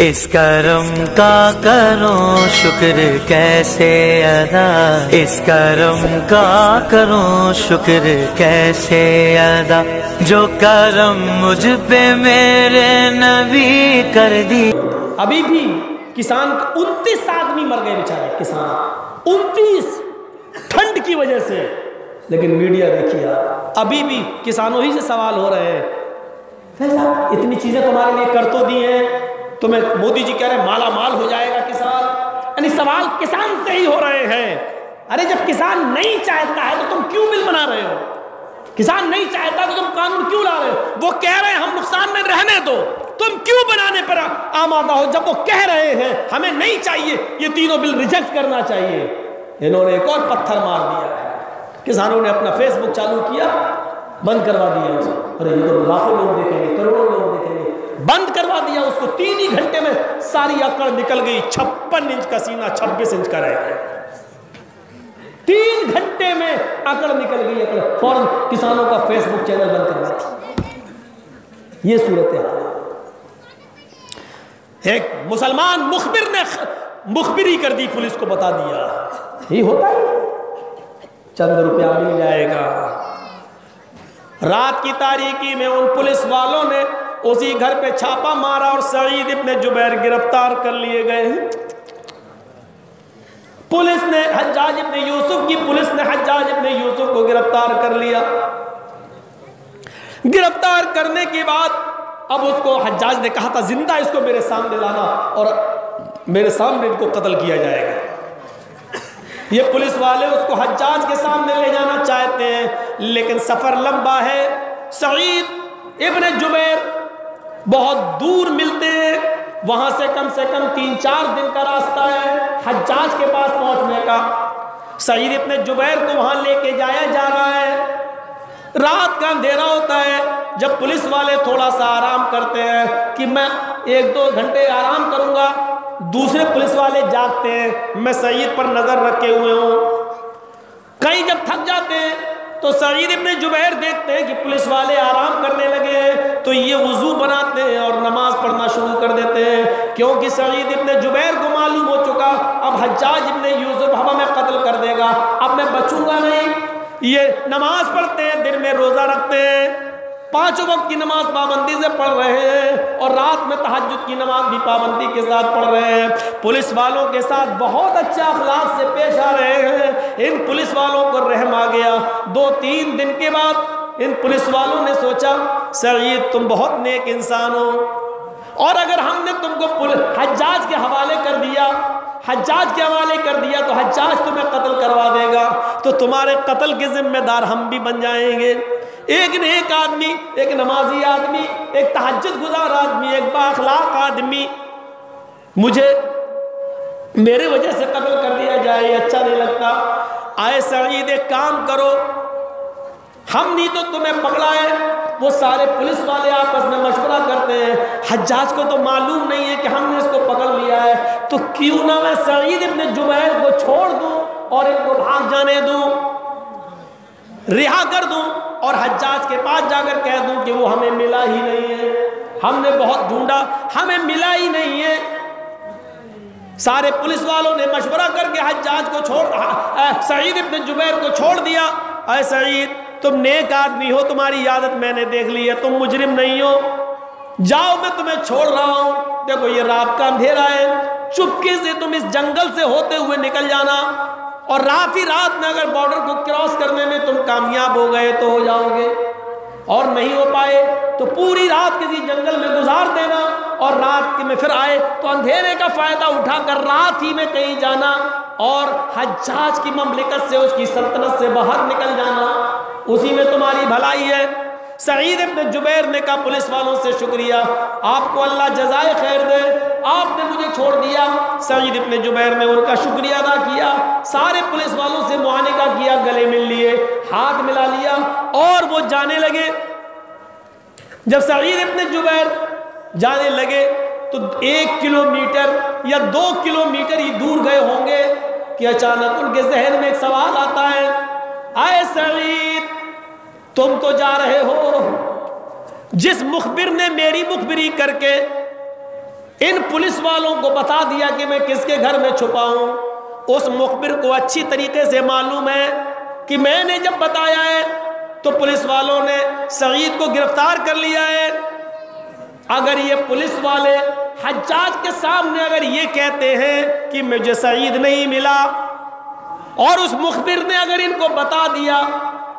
इस करम का करो शुक्र कैसे अदा, इस करम का करो शुक्र कैसे अदा, जो करम मुझ पे मेरे नबी कर दी। अभी भी किसान 29 आदमी मर गए बेचारे किसान, 29 ठंड की वजह से। लेकिन मीडिया देखिए अभी भी किसानों ही से सवाल हो रहे हैं, साहब इतनी चीजें तुम्हारे लिए कर तो दी हैं, तुम्हें मोदी जी कह रहे हैं माला माल हो जाएगा किसान। यानी सवाल किसान से ही हो रहे हैं। अरे जब किसान नहीं चाहता है तो तुम क्यों बिल बना रहे हो? किसान नहीं चाहता तो तुम कानून क्यों ला रहे हो? वो कह रहे हैं हम नुकसान में रहने दो, तुम क्यों बनाने पर आमादा हो? जब वो कह रहे हैं हमें नहीं चाहिए, ये तीनों बिल रिजेक्ट करना चाहिए, इन्होंने एक और पत्थर मार दिया है। किसानों ने अपना फेसबुक चालू किया, बंद करवा दिया उसको। अरे ये तो लाखों लोग देखेंगे, करोड़ों लोग देखेंगे, बंद करवा दिया उसको। 3 ही घंटे में सारी अकड़ निकल गई। 56 इंच का सीना 26 इंच का रह गया। 3 घंटे में अकड़ निकल गई। अकड़ फौरन किसानों का फेसबुक चैनल बंद करवा दिया। ये सूरत है। एक मुसलमान मुखबिर ने मुखबिरी कर दी, पुलिस को बता दिया। ये होता है, चंद रुपया मिल जाएगा। रात की तारीकी में उन पुलिस वालों ने उसी घर पे छापा मारा और सईद इब्ने जुबैर गिरफ्तार कर लिए गए। पुलिस ने हज्जाज इब्ने यूसुफ की पुलिस ने हज्जाज इब्ने यूसुफ को गिरफ्तार कर लिया। गिरफ्तार करने के बाद अब उसको हज्जाज ने कहा था जिंदा इसको मेरे सामने लाना और मेरे सामने इनको कत्ल किया जाएगा। ये पुलिस वाले उसको हज्जाज के सामने ले जाना चाहते हैं, लेकिन सफर लंबा है। सईद इब्ने जुबैर बहुत दूर मिलते हैं, वहां से कम 3-4 दिन का रास्ता है हज्जाज के पास पहुंचने का। सईद इब्ने जुबैर को वहां लेके जाया जा रहा है। रात का अंधेरा होता है। जब पुलिस वाले थोड़ा सा आराम करते हैं कि मैं 1-2 घंटे आराम करूंगा, दूसरे पुलिस वाले जागते हैं, मैं सईद पर नजर रखे हुए हूं। कहीं जब थक जाते हैं तो सईद इब्ने जुबैर देखते हैं कि पुलिस वाले आराम करने लगे हैं, तो ये वुजू बनाते हैं और नमाज पढ़ना शुरू कर देते हैं, क्योंकि सईद इब्ने जुबैर को मालूम हो चुका अब हज्जाज इब्ने यूसुफ हवा में कत्ल कर देगा, अब मैं बचूंगा नहीं। ये नमाज पढ़ते हैं, दिन में रोजा रखते हैं, 5 वक्त की नमाज पाबंदी से पढ़ रहे हैं और रात में तहज्जुद की नमाज भी पाबंदी के साथ पढ़ रहे हैं। पुलिस वालों के साथ बहुत अच्छा अखलाक से पेश आ रहे हैं। इन पुलिस वालों को रहम आ गया। 2-3 दिन के बाद इन पुलिस वालों ने सोचा सईद तुम बहुत नेक इंसान हो, और अगर हमने तुमको हज्जाज के हवाले कर दिया, हज्जाज के हवाले कर दिया तो हज्जाज तुम्हें कत्ल करवा देगा, तो तुम्हारे कत्ल के जिम्मेदार हम भी बन जाएंगे। एक नेक आदमी, एक नमाजी आदमी, एक तहज्जुद गुजार आदमी, एक बाअखलाक आदमी, मुझे मेरे वजह से कत्ल कर दिया जाए, ये अच्छा नहीं लगता। आए सईद एक काम करो, हम नहीं तो तुम्हें पकड़ाए। वो सारे पुलिस वाले आपस में मशवरा करते हैं, हज्जाज को तो मालूम नहीं है कि हमने इसको पकड़ लिया है, तो क्यों ना मैं सईद इब्ने जुबैर को छोड़ दूं और इनको भाग जाने दूं, रिहा कर दूं और हज्जाज के पास जाकर कह दूं कि वो हमें मिला ही नहीं है, हमने बहुत ढूंढा, हमें मिला ही नहीं है। सारे पुलिस वालों ने मशवरा करके हज्जाज को सईद इब्ने जुबैर को छोड़ दिया। अरे सईद तुम नेक आदमी हो, तुम्हारी आदत मैंने देख ली है, तुम मुजरिम नहीं हो, जाओ मैं तुम्हें छोड़ रहा हूं। देखो ये रात का अंधेरा है, चुपके से तुम इस जंगल से होते हुए निकल जाना, और रात ही रात में अगर बॉर्डर को क्रॉस करने में तुम कामयाब हो गए तो हो जाओगे, और नहीं हो पाए तो पूरी रात किसी जंगल में गुजार देना, और रात में फिर आए तो अंधेरे का फायदा उठाकर रात ही में कहीं जाना और हज्जाज की ममलिकत से, उसकी सल्तनत से बाहर निकल जाना, उसी में तुम्हारी भलाई है। सईद इब्ने जुबैर ने कहा पुलिस वालों से शुक्रिया, आपको अल्लाह जज़ाए खैर दे, आपने मुझे छोड़ दिया। सईद इब्ने जुबैर ने उनका शुक्रिया अदा किया, सारे पुलिस वालों से मुआनिका किया, गले मिल लिए, हाथ मिला लिया और वो जाने लगे। जब सईद इब्ने जुबैर जाने लगे तो 1 किलोमीटर या 2 किलोमीटर ही दूर गए होंगे कि अचानक उनके जहन में एक सवाल आता है, आए सईद तुम तो जा रहे हो, जिस मुखबिर ने मेरी मुखबिरी करके इन पुलिस वालों को बता दिया कि मैं किसके घर में छुपा हूं। उस मुखबिर को अच्छी तरीके से मालूम है कि मैंने जब बताया है तो पुलिस वालों ने सईद को गिरफ्तार कर लिया है। अगर ये पुलिस वाले हज्जाज के सामने अगर ये कहते हैं कि मुझे सईद नहीं मिला, और उस मुखबिर ने अगर इनको बता दिया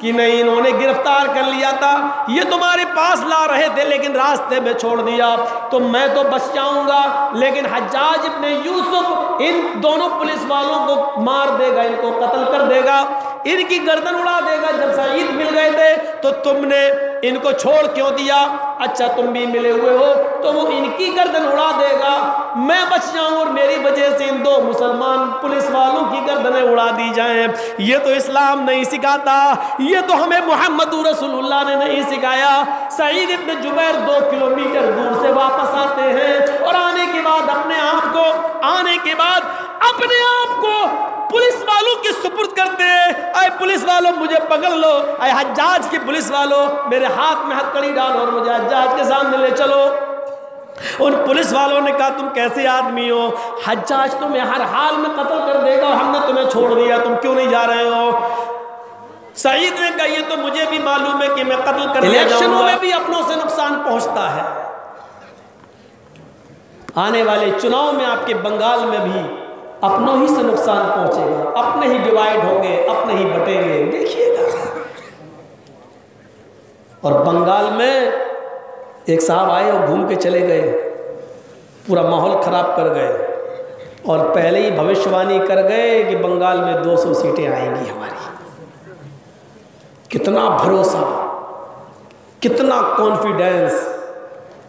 कि नहीं इन्होंने गिरफ्तार कर लिया था, ये तुम्हारे पास ला रहे थे लेकिन रास्ते में छोड़ दिया, तो मैं तो बच जाऊंगा, लेकिन हज्जाज इब्ने यूसुफ इन दोनों पुलिस वालों को मार देगा, इनको कत्ल कर देगा, इनकी गर्दन उड़ा देगा। जब सईद मिल गए थे तो तुमने इनको छोड़ क्यों दिया? अच्छा तुम भी मिले हुए हो तो वो इनकी गर्दन उड़ा देगा, मैं बच जाऊं और मेरी वजह से इन दो मुसलमान पुलिस वालों की गर्दनें उड़ा दी जाएं। ये तो इस्लाम नहीं सिखाता, ये तो हमें मोहम्मद रसूलुल्लाह ने नहीं सिखाया। सईद इब्न जुबैर 2 किलोमीटर दूर से वापस आते हैं और आने के बाद अपने आप को पुलिस वालों के सुपुर्द करते हैं। अरे पुलिस वालों मुझे पकड़ लो, अरे हज्जाज के पुलिस वालों मेरे हाथ में हथकड़ी डालो और मुझे हज्जाज के सामने ले चलो। उन पुलिस वालों ने कहा तुम कैसे आदमी हो, हज्जाज तुम्हें हर हाल में कत्ल कर देगा और हमने तुम्हें छोड़ दिया, तुम क्यों नहीं जा रहे हो? सईद ने कहा ये तो मुझे भी मालूम है कि मैं कत्ल कर इलेक्शनों में भी अपनों से नुकसान पहुंचता है। आने वाले चुनाव में आपके बंगाल में भी अपनों ही से नुकसान पहुंचेगा, अपने ही डिवाइड होंगे, अपने ही बटेंगे, देखिएगा। और बंगाल में एक साहब आए और घूम के चले गए, पूरा माहौल खराब कर गए और पहले ही भविष्यवाणी कर गए कि बंगाल में 200 सीटें आएंगी हमारी। कितना भरोसा, कितना कॉन्फिडेंस,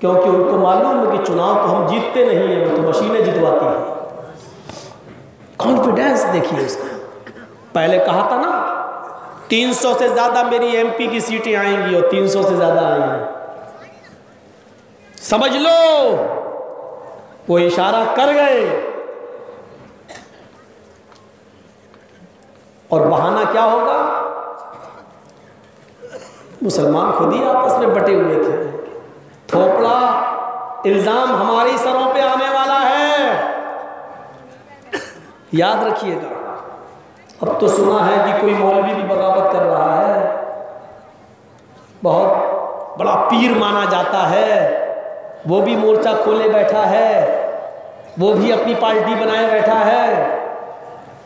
क्योंकि उनको मालूम है कि चुनाव को हम जीतते नहीं हैं, वो तो मशीनें जितवाती हैं। कॉन्फिडेंस देखिए उसका। पहले कहा था ना 300 से ज्यादा मेरी एमपी की सीटें आएंगी और 300 से ज्यादा आएंगी, समझ लो वो इशारा कर गए। और बहाना क्या होगा? मुसलमान खुद ही आपस में बटे हुए थे, थोपड़ा इल्जाम हमारी सरों पे आने वाला है, याद रखिएगा। अब तो सुना है कि कोई मौलवी भी बगावत कर रहा है, बहुत बड़ा पीर माना जाता है, वो भी मोर्चा खोले बैठा है, वो भी अपनी पार्टी बनाए बैठा है,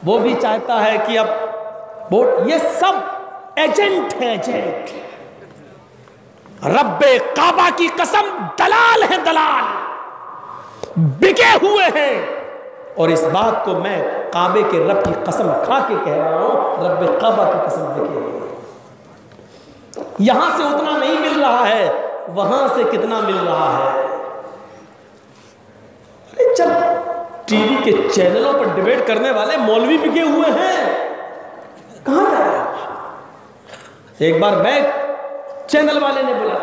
वो भी चाहता है कि अब वोट, ये सब एजेंट है, एजेंट। रब्बे काबा की कसम दलाल है, दलाल बिके हुए हैं। और इस बात को मैं काबे के रब की कसम खा के कह रहा हूं, रब्बे काबा की कसम बिके हुए। यहां से उतना नहीं मिल रहा है, वहां से कितना मिल रहा है। अरे जब टीवी के चैनलों पर डिबेट करने वाले मौलवी बिके हुए हैं, कहां जा रहे हैं? एक बार मैं चैनल वाले ने बोला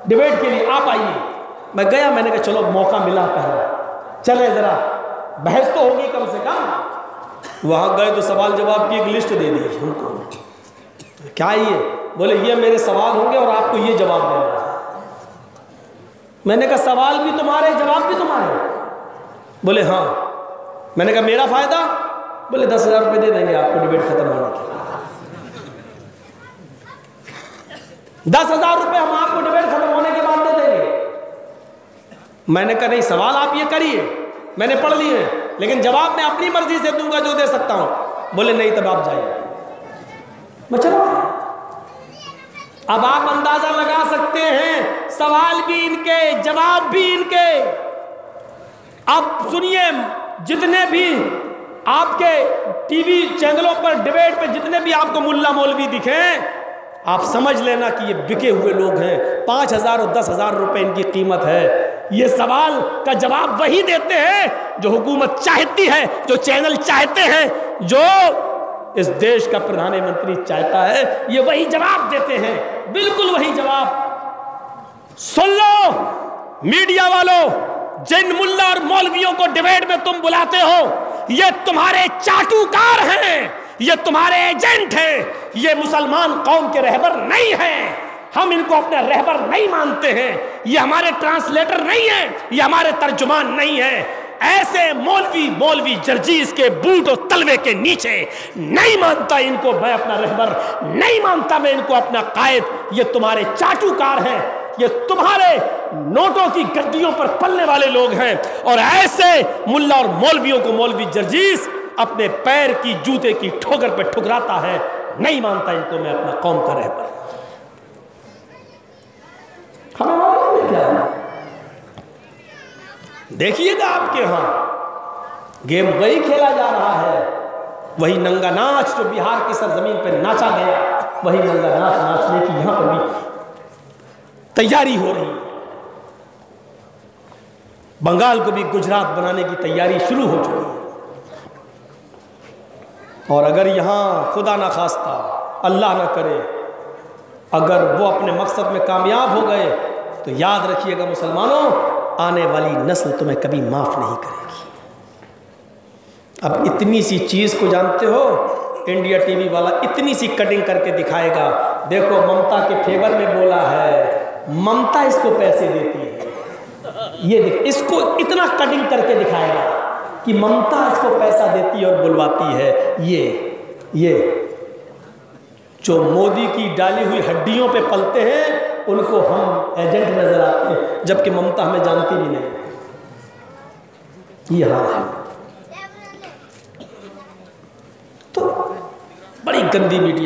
डिबेट के लिए आप आइए, मैं गया, मैंने कहा चलो मौका मिला, पहला चले जरा बहस तो होगी कम से कम। वहां गए तो सवाल जवाब की एक लिस्ट दे दी हमको, क्या ये? बोले ये मेरे सवाल होंगे और आपको ये जवाब देना है। मैंने कहा सवाल भी तुम्हारे जवाब भी तुम्हारे? बोले हाँ। मैंने कहा मेरा फायदा? बोले 10,000 रुपये दे देंगे आपको डिबेट खत्म होने के। 10,000 रुपये हम आपको डिबेट खत्म होने के बाद दे देंगे। मैंने कहा नहीं, सवाल आप ये करिए, मैंने पढ़ लिए हैं, लेकिन जवाब मैं अपनी मर्जी से दूंगा जो दे सकता हूं। बोले नहीं, तब आप जाइए। मैं चला। अब आप अंदाजा लगा सकते हैं, सवाल भी इनके, जवाब भी इनके। अब सुनिए, जितने भी आपके टीवी चैनलों पर डिबेट पे जितने भी आपको मुल्ला मौलवी दिखे, आप समझ लेना कि ये बिके हुए लोग हैं। 5,000 और 10,000 रुपए इनकी कीमत है। ये सवाल का जवाब वही देते हैं जो हुकूमत चाहती है, जो चैनल चाहते हैं, जो इस देश का प्रधानमंत्री चाहता है, ये वही जवाब देते हैं, बिल्कुल वही जवाब। सुन लो मीडिया वालों, जिन मुल्ला और मौलवियों को डिबेट में तुम बुलाते हो, ये तुम्हारे चाटुकार हैं, ये तुम्हारे एजेंट हैं, ये मुसलमान कौम के रहबर नहीं हैं। हम इनको अपना रहबर नहीं मानते हैं, ये हमारे ट्रांसलेटर नहीं है, ये हमारे तर्जुमान नहीं है। ऐसे मौलवी जर्जीस के बूट और तलवे के नीचे नहीं मानता इनको मैं अपना रहबर, नहीं मानता मैं इनको अपना कायद। ये तुम्हारे चाटुकार हैं, ये तुम्हारे नोटों की गद्दियों पर पलने वाले लोग हैं। और ऐसे मुल्ला और मौलवियों को मौलवी जर्जीस अपने पैर की जूते की ठोकर पर ठुकराता है, नहीं मानता इनको मैं अपना कौम का रहबर। हमें मालूम है क्या? देखिएगा आपके यहां गेम वही खेला जा रहा है, वही नंगा नाच जो बिहार की सरजमीन पर नाचा गया, वही नंगा नाच नाचने की यहां पर भी तैयारी हो रही है। बंगाल को भी गुजरात बनाने की तैयारी शुरू हो चुकी है। और अगर यहां खुदा ना खास्ता, अल्लाह ना करे, अगर वो अपने मकसद में कामयाब हो गए तो याद रखिएगा मुसलमानों, आने वाली नस्ल तुम्हें कभी माफ नहीं करेगी। अब इतनी सी चीज को जानते हो, इंडिया टीवी वाला इतनी सी कटिंग करके दिखाएगा, देखो ममता के फेवर में बोला है, ममता इसको पैसे देती है। ये देख, इसको इतना कटिंग करके दिखाएगा कि ममता इसको पैसा देती है और बुलवाती है। ये जो मोदी की डाली हुई हड्डियों पे पलते हैं उनको हम एजेंट नजर आते हैं, जबकि ममता हमें जानती भी नहीं। ये हाल है। तो बड़ी गंदी मीडिया।